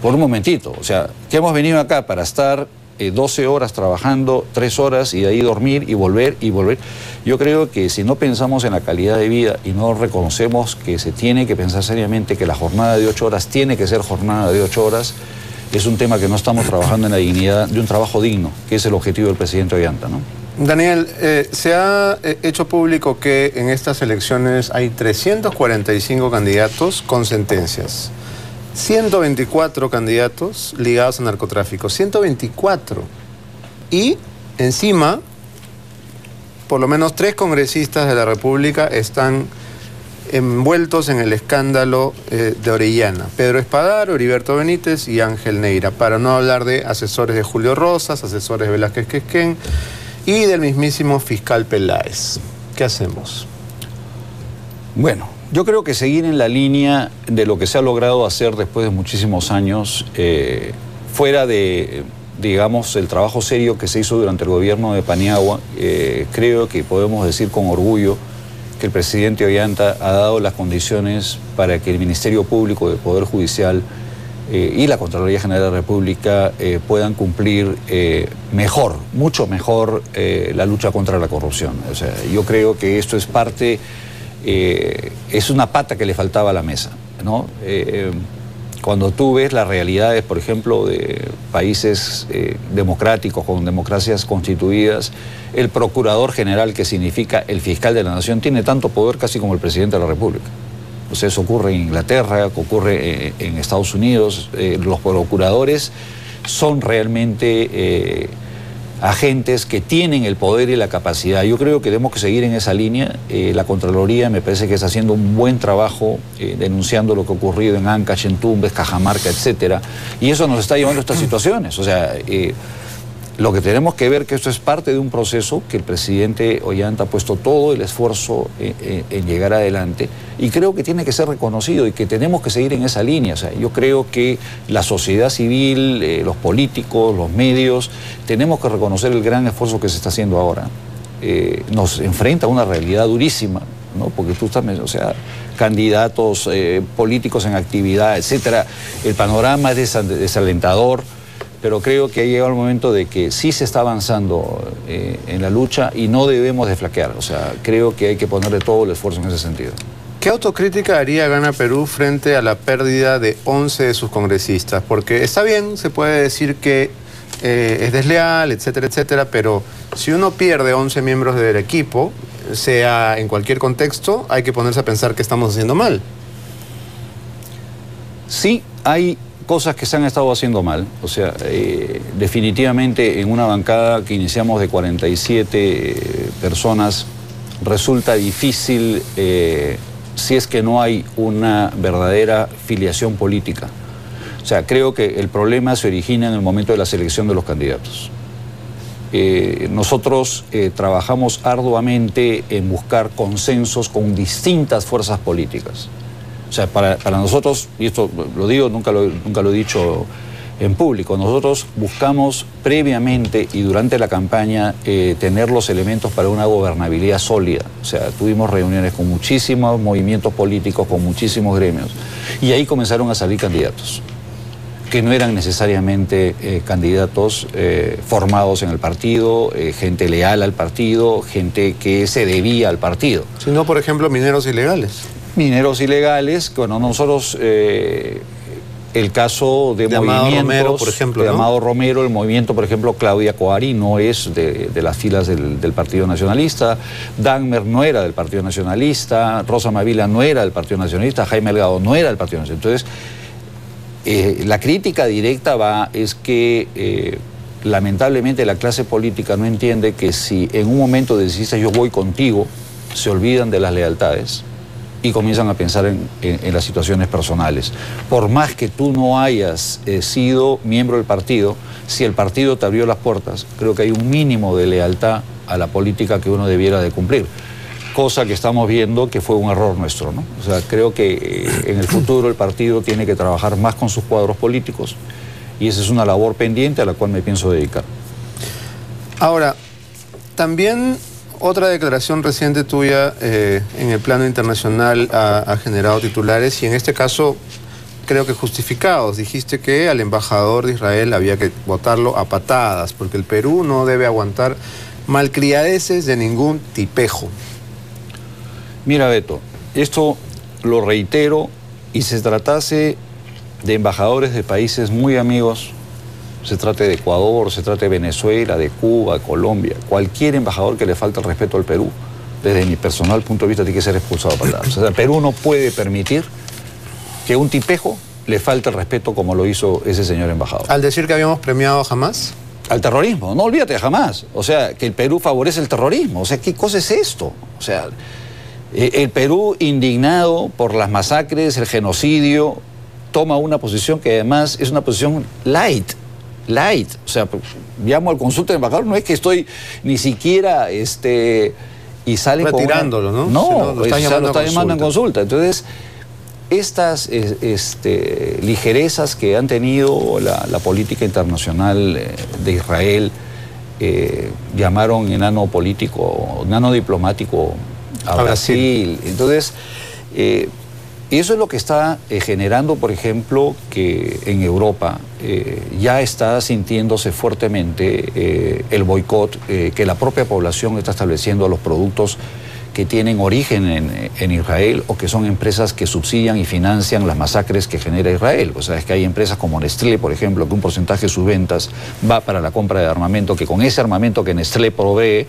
por un momentito. O sea, que hemos venido acá para estar 12 horas trabajando, 3 horas y de ahí dormir y volver y volver. Yo creo que si no pensamos en la calidad de vida y no reconocemos que se tiene que pensar seriamente que la jornada de 8 horas tiene que ser jornada de 8 horas, es un tema que no estamos trabajando en la dignidad de un trabajo digno, que es el objetivo del presidente Ollanta, ¿no? Daniel, se ha hecho público que en estas elecciones hay 345 candidatos con sentencias. 124 candidatos ligados a narcotráfico. 124. Y encima, por lo menos 3 congresistas de la República están envueltos en el escándalo de Orellana. Pedro Espadaro, Heriberto Benítez y Ángel Neira. Para no hablar de asesores de Julio Rosas, asesores de Velázquez Quezquén y del mismísimo fiscal Peláez. ¿Qué hacemos? Bueno, yo creo que seguir en la línea de lo que se ha logrado hacer después de muchísimos años, fuera de, digamos, el trabajo serio que se hizo durante el gobierno de Paniagua, creo que podemos decir con orgullo que el presidente Ollanta ha dado las condiciones para que el Ministerio Público del Poder Judicial y la Contraloría General de la República puedan cumplir mejor, mucho mejor, la lucha contra la corrupción. O sea, yo creo que esto es parte, es una pata que le faltaba a la mesa, ¿no? Cuando tú ves las realidades, por ejemplo, de países democráticos, con democracias constituidas, el procurador general, que significa el fiscal de la nación, tiene tanto poder casi como el presidente de la República. O sea, eso ocurre en Inglaterra, ocurre en Estados Unidos. Los procuradores son realmente agentes que tienen el poder y la capacidad. Yo creo que tenemos que seguir en esa línea. La Contraloría me parece que está haciendo un buen trabajo denunciando lo que ha ocurrido en Ancash, en Tumbes, Cajamarca, etcétera. Y eso nos está llevando a estas situaciones. O sea, lo que tenemos que ver que esto es parte de un proceso que el presidente Ollanta ha puesto todo el esfuerzo en llegar adelante, y creo que tiene que ser reconocido y que tenemos que seguir en esa línea. O sea, yo creo que la sociedad civil, los políticos, los medios, tenemos que reconocer el gran esfuerzo que se está haciendo ahora. Nos enfrenta a una realidad durísima, ¿no? Porque tú también, o sea, candidatos políticos en actividad, etcétera. El panorama es desalentador. Pero creo que ha llegado el momento de que sí se está avanzando en la lucha y no debemos de flaquear. O sea, creo que hay que ponerle todo el esfuerzo en ese sentido. ¿Qué autocrítica haría Gana Perú frente a la pérdida de 11 de sus congresistas? Porque está bien, se puede decir que es desleal, etcétera, etcétera, pero si uno pierde 11 miembros del equipo, sea en cualquier contexto, hay que ponerse a pensar que estamos haciendo mal. Sí, hay cosas que se han estado haciendo mal. O sea, definitivamente en una bancada que iniciamos de 47 personas resulta difícil si es que no hay una verdadera filiación política. O sea, creo que el problema se origina en el momento de la selección de los candidatos. Nosotros trabajamos arduamente en buscar consensos con distintas fuerzas políticas. O sea, para nosotros, y esto lo digo, nunca lo he dicho en público, nosotros buscamos previamente y durante la campaña tener los elementos para una gobernabilidad sólida. O sea, tuvimos reuniones con muchísimos movimientos políticos, con muchísimos gremios, y ahí comenzaron a salir candidatos que no eran necesariamente candidatos formados en el partido, gente leal al partido, gente que se debía al partido. Sino, por ejemplo, mineros ilegales. Mineros ilegales, bueno, nosotros, el caso de movimientos, Romero, por ejemplo, de ¿no? Amado Romero, el movimiento, por ejemplo, Claudia Coari no es de las filas del Partido Nacionalista, Dagmer no era del Partido Nacionalista, Rosa Mavila no era del Partido Nacionalista, Jaime Delgado no era del Partido Nacionalista. Entonces, la crítica directa es que lamentablemente la clase política no entiende que si en un momento decís yo voy contigo, se olvidan de las lealtades y comienzan a pensar en las situaciones personales. Por más que tú no hayas sido miembro del partido, si el partido te abrió las puertas, creo que hay un mínimo de lealtad a la política que uno debiera de cumplir. Cosa que estamos viendo que fue un error nuestro, ¿no? O sea, creo que en el futuro el partido tiene que trabajar más con sus cuadros políticos y esa es una labor pendiente a la cual me pienso dedicar. Ahora, también otra declaración reciente tuya en el plano internacional ha generado titulares y en este caso creo que justificados. Dijiste que al embajador de Israel había que botarlo a patadas, porque el Perú no debe aguantar malcriadeces de ningún tipejo. Mira, Beto, esto lo reitero, y se tratase de embajadores de países muy amigos, se trate de Ecuador, se trate de Venezuela, de Cuba, Colombia, cualquier embajador que le falte el respeto al Perú, desde mi personal punto de vista, tiene que ser expulsado a patadas. O sea, el Perú no puede permitir que un tipejo le falte el respeto como lo hizo ese señor embajador. Al decir que habíamos premiado a Hamás. Al terrorismo, no olvídate jamás. O sea, que el Perú favorece el terrorismo. O sea, ¿qué cosa es esto? O sea, el Perú, indignado por las masacres, el genocidio, toma una posición que además es una posición light. O sea, llamo al consulta del embajador, no es que estoy ni siquiera y sale retirándolo, con ¿no? No, lo está llamando en consulta. Entonces, estas ligerezas que han tenido la política internacional de Israel, llamaron enano político, enano diplomático a Brasil. Entonces, eso es lo que está generando, por ejemplo, que en Europa ya está sintiéndose fuertemente el boicot que la propia población está estableciendo a los productos que tienen origen en Israel o que son empresas que subsidian y financian las masacres que genera Israel. O sea, es que hay empresas como Nestlé, por ejemplo, que un porcentaje de sus ventas va para la compra de armamento, que con ese armamento que Nestlé provee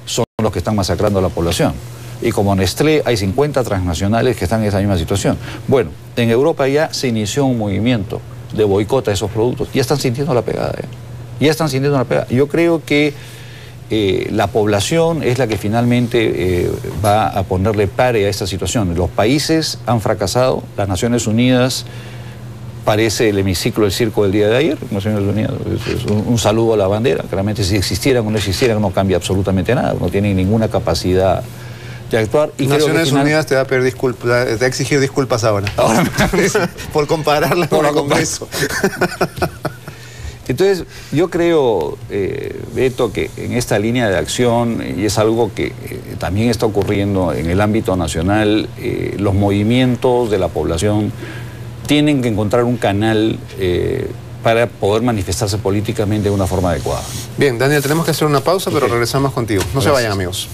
son los que están masacrando a la población. Y como Nestlé hay 50 transnacionales que están en esa misma situación. Bueno, en Europa ya se inició un movimiento de boicot a esos productos. Ya están sintiendo la pegada. Ya están sintiendo la pegada. Yo creo que la población es la que finalmente va a ponerle pare a esta situación. Los países han fracasado. Las Naciones Unidas parece el hemiciclo del circo del día de ayer. Naciones Unidas es un saludo a la bandera. Claramente si existieran o no existieran no cambia absolutamente nada. No tienen ninguna capacidad de actuar. Y Naciones Unidas te va a pedir disculpas, te va a exigir disculpas ahora. Por compararla con el Congreso. Entonces, yo creo, Beto, que en esta línea de acción, y es algo que también está ocurriendo en el ámbito nacional, los movimientos de la población tienen que encontrar un canal para poder manifestarse políticamente de una forma adecuada. Bien, Daniel, tenemos que hacer una pausa, pero regresamos contigo. No se vayan, amigos.